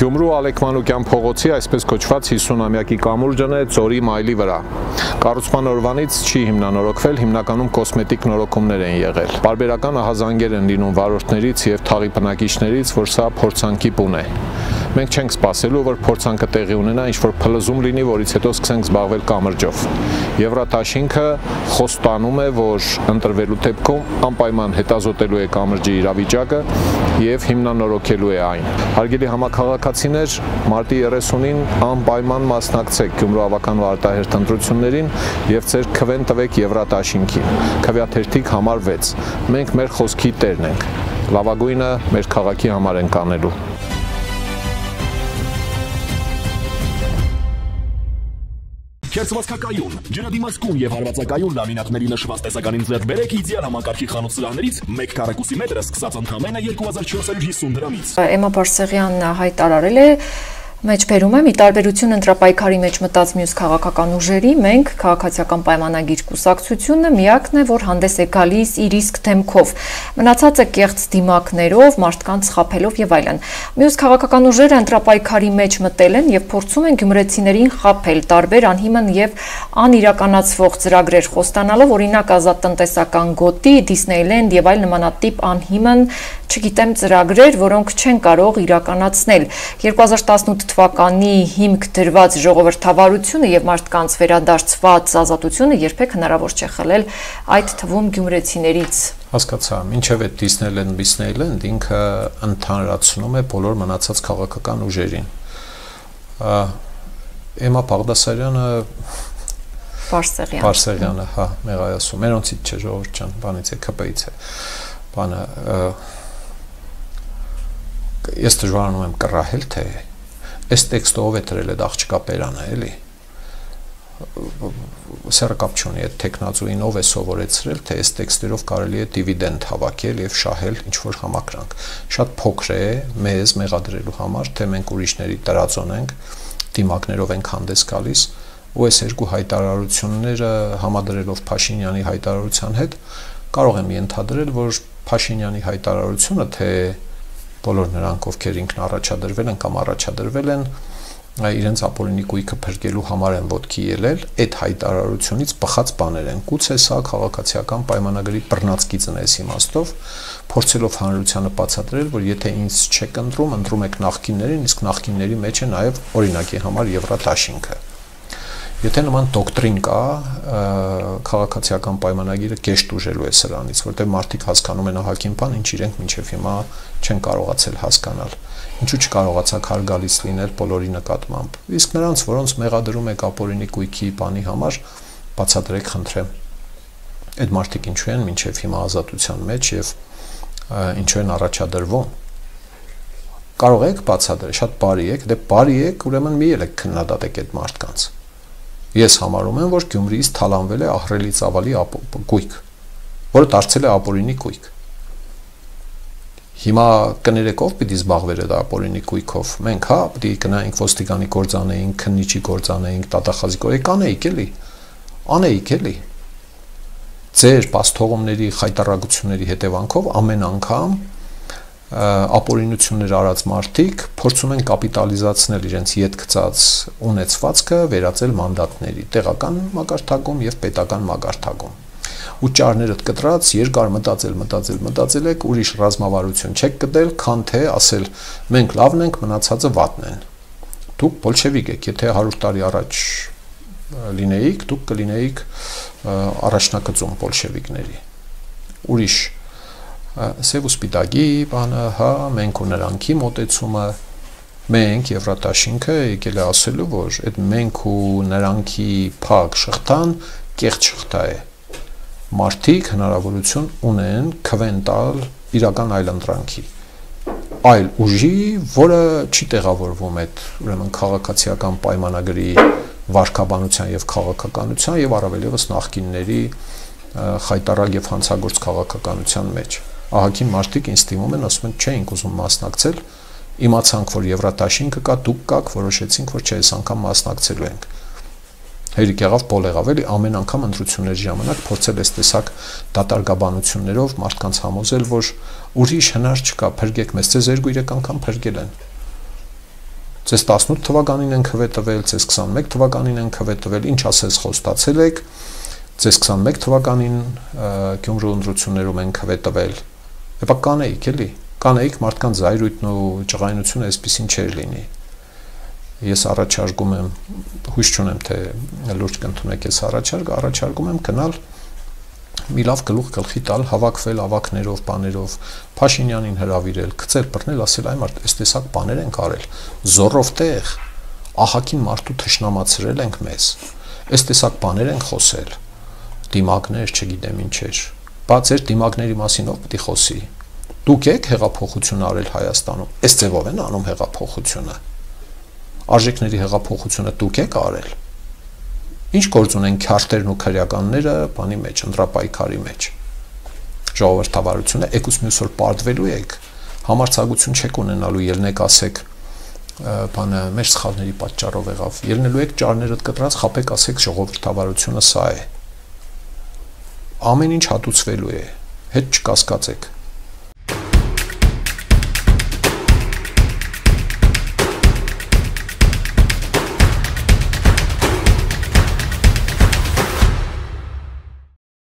Գյումրու Ալեքմանուկյան փողոցի այսպես կոչված 50-ամյակի կամուրջն է Ծորի մայլի վրա։ Կառուցման օրվանից չի հիմնանորոգվել, հիմնականում կոսմետիկ նորոգումներ են եղել։ Պարբերական ահազանգեր են լինում վարորդներից եւ թաղի բնակիչներից, որ սա փորձանքի բուն է։ Մենք չենք սպասելու, որ փորձանքը տեղի ունենա, ինչ-որ փլզում լինի, որից հետո սկսենք զբաղվել կամրջով։ Եվրատաշինքը խոստանում է, որ ընտրվելու դեպքում անպայման հետազոտելու է կամրջի իրավիճակը եւ հիմնանորոգելու է այն։ Հարգելի համաքաղաքացիներ, մարտի 30-ին անպայման մասնակցեք Գյումրու ավական վարդահերթ ընտրություններին եւ ձեր քվեն տվեք Եվրատաշինքին։ Քվեաթերթիկ համար 6։ Մենք մեր խոսքի տերն ենք։ Լավագույնը մեր քաղաքի համար ենք անելու։ Քերծվածքակայուն, ջրադիմացկուն եւ հարվածակայուն լամինատների նշված տեսականին ձեռք բերեք իդեալ համակարգի խանութ սրահներից 1 քառակուսի մետրը սկսած ընդամենը 2450 դրամից։ Էմմա Բարսեղյանն հայտարարել է Մեջբերում եմ, ի տարբերություն ընտրապայքարի մեջ մտած մյուս քաղաքական ուժերի, մենք քաղաքացիական պայմանագիր կուսակցությունը միակն է, որ հանդես է գալիս իր իսկ դեմքով, մնացածը կեղծ դիմակներով, մարդկանց խաբելով եւ այլն։ Մյուս քաղաքական ուժերը ընտրապայքարի մեջ մտել են եւ փորձում են գյումրեցիներին խաբել, տարբեր անհիմն եւ անիրականացվող ծրագրեր խոստանալով, օրինակ ազատ տնտեսական գոտի, Դիսնեյլենդ եւ այլ նմանատիպ անհիմն, չգիտեմ, ծրագրեր, որոնք չեն կարող իրականացնել։ 2018 թվականի հիմք դրված ժողովրդավարությունը եւ մարդկանց վերադարձված ազատությունը երբեք հնարավոր չէ խլել, այդ թվում գյումրեցիներից։ Հասկացա, մինչև այդ Դիսնեյլենդ ինքը ընդհանրացնում է բոլոր մնացած քաղաքական ուժերին։ Էմմա Բաղդասարյանը Բարսեղյանը, հա, մեղայասում, մերոնցից չէ, ժողովուրդ ջան, բանից է, ԿՊ-ից է։ Բանը ես դժվարանում եմ կռահել, թե այս տեքստը ով է դրել այդ աղջկա բերանը, էլի։ Սերը կապ չունի, այդ տեխնազուին ով է սովորեցրել, թե այս տեքստերով կարելի է դիվիդենդ հավաքել եւ շահել ինչ-որ համակրանք։ Շատ փոքր է մեզ մեղադրելու համար, թե մենք ուրիշների տրածոն ենք, դիմակներով ենք հանդես գալիս, ու այս երկու հայտարարությունները համադրելով Փաշինյանի հայտարարության հետ կարող եմ ենթադրել, որ Փաշինյանի հայտարարությունը, թե բոլոր նրանք, ովքեր ինքն առաջադրվել են կամ առաջադրվել են, իրենց ապօրինի կույքը փրկելու համար են ոտքի ելել, այդ հայտարարությունից բխած բաներ են։ Գուցե սա քաղաքացիական պայմանագրի բռնացքիցն է այս իմաստով, փորձելով հանրությանը բացատրել, որ եթե ինձ չեք ընտրում եք նախկիններին, իսկ նախկինների մեջ է նաև օրինակի համար Եվրատաշինքը։ Եթե նման դոկտրին կա, քաղաքացիական պայմանագիրը կեշտ ուժելու է սրանից, որտեղ մարդիկ հասկանում են ահագին բան, ինչ իրենք մինչև հիմա չեն կարողացել հասկանալ։ Ինչու չկարողացաք հարգալից լինել բոլորի նկատմամբ։ Իսկ նրանց, որոնց մեղադրում եք ապօրինի կույքի բանի համար, բացատրեք, խնդրեմ։ Այդ մարդիկ ինչու են մինչև հիմա ազատության մեջ եւ ինչու են առաջադրվում։ Կարող եք բացատրել, շատ բարի եք, դե բարի եք, ուրեմն մի ելեք քննադատեք այդ մարդկանց։ Ես համարում եմ, որ Գյումրիից թալանվել է ահռելի ծավալի կույք, որը դարձել է ապօրինի կույք։ Հիմա կներեք ով պիտի զբաղվեր այդ ապօրինի կույքով։ Մենք հա պիտի գնայինք ոստիկանի գործանեինք, քննիչի գործանեինք, դատախազի անեիք էլի։ Ձեր պաստողումների խայտարակությունների հետևանքով ամեն անգամ ապօրինություններ արած մարդիկ փորձում են կապիտալիզացնել իրենց ետ գծած ունեցվածքը, վերածել մանդատների, տեղական մակարդակում եւ պետական մակարդակում։ Ու ճարներդ կտրած երկար մտածել եք, ուրիշ ռազմավարություն չեք գտել, քան թե ասել մենք լավն ենք, մնացածը վատն են։ Դուք բոլշևիկ եք, եթե 100 տարի առաջ լինեիք, դուք կլինեիք առաջնակցում բոլշևիկների։ Ուրիշ սև ու սպիտակի բանը, հա, մենք ու նրանքի մոտեցումը, մենք Եվրատաշինքը եկել է ասելու, որ այդ մենք ու նրանքի փակ շղթան կեղծ շղթա է։ Մարդիկ հնարավորություն ունեն քվեն տալ իրական այլընտրանքի, այլ ուժի, որը չի տեղավորվում այդ ուրեմն քաղաքացիական պայմանագրի վարքաբանության եւ քաղաքականության եւ առավել եւս նախկինների խայտարակ եւ հանցագործ քաղաքականության մեջ։ Ահագին մարդիկ ինձ դիմում են, ասում են, չէինք ուզում մասնակցել, իմացանք, որ Եվրատաշինքը կա, դուք կաք, որոշեցինք, որ չէ, այս անգամ մասնակցելու ենք։ Հերիք եղավ, պոլ եղավ, էլի ամեն անգամ ընտրությունների ժամանակ փորձել այս տեսակ դատարգաբանություններով մարդկանց համոզել, որ ուրիշ հնար չկա, փրկեք մեզ, ձեզ 2-3 անգամ փրկել են։ Ձեզ 18 թվականին են քվետվել, ձեզ 21 թվականին են քվետվել, ինչ ասես խոստացել եք, ձեզ 21 թվականին Գյումրու ընտրություններում են քվետվել։ Եփա կանեիք էլի, կանեիք մարդկանց զայրույթն ու ճղայնությունը այսպեսին չէր լինի։ Ես առաջարկում եմ, հույս չունեմ, թե լուրջ կընդունեք այս առաջարկը, առաջարկում եմ գնալ մի լավ գլուխ գլխի տալ, հավաքվել ավակներով, բաներով, Փաշինյանին հրավիրել, գցել, բռնել, ասել այ մարդ, այս տեսակ բաներ ենք արել, զորով տեղ, ահագին մարդու թշնամացրել ենք մեզ, այս տեսակ բաներ ենք խոսել, դիմակներ, չգիտեմ ինչեր, բայց ձեր դիմակների մասին ով պիտի խոսի, դուք եք հեղափոխություն արել Հայաստանում, այս ձևով են անում հեղափոխությունը, արժեքների հեղափոխությունը դուք եք արել, ինչ գործ ունեն քարտերն ու քրեականները բանի մեջ, ընտրապայքարի մեջ, ժողովրդավարությունը, եկուս մյուս օր պարտվելու եք, համարձակություն չեք ունենալու, ելնեք ասեք, բանը մեր սխալների պատճառով եղավ, ելնելու եք ճարներդ կտրած, խապեք ասեք ժողովրդավարությունը սա է, ամեն ինչ հատուցվելու է, հետ չկասկածեք,